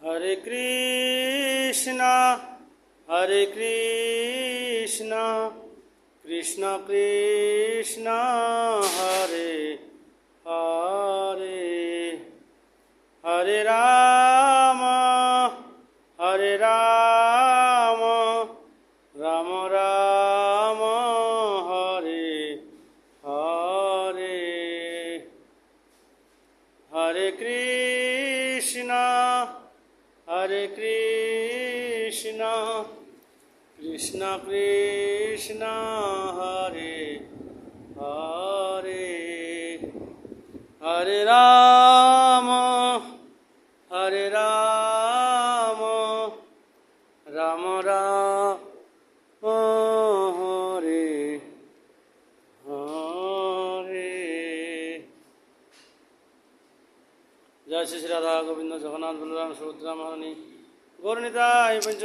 হরে কৃষ্ণ কৃষ্ণ কৃষ্ণ হরে হরে হরে রাম রাম রাম হরে হরে হরে কৃষ্ণ কৃষ্ণ কৃষ্ণ হরে হরে হরে রাম রাম রাম হরে হরে। জয় শ্রী রাধা গোবিন্দ জগন্নাথ বলরাম সুভদ্রা মহারানী গৌরনিতাই পঞ্চ।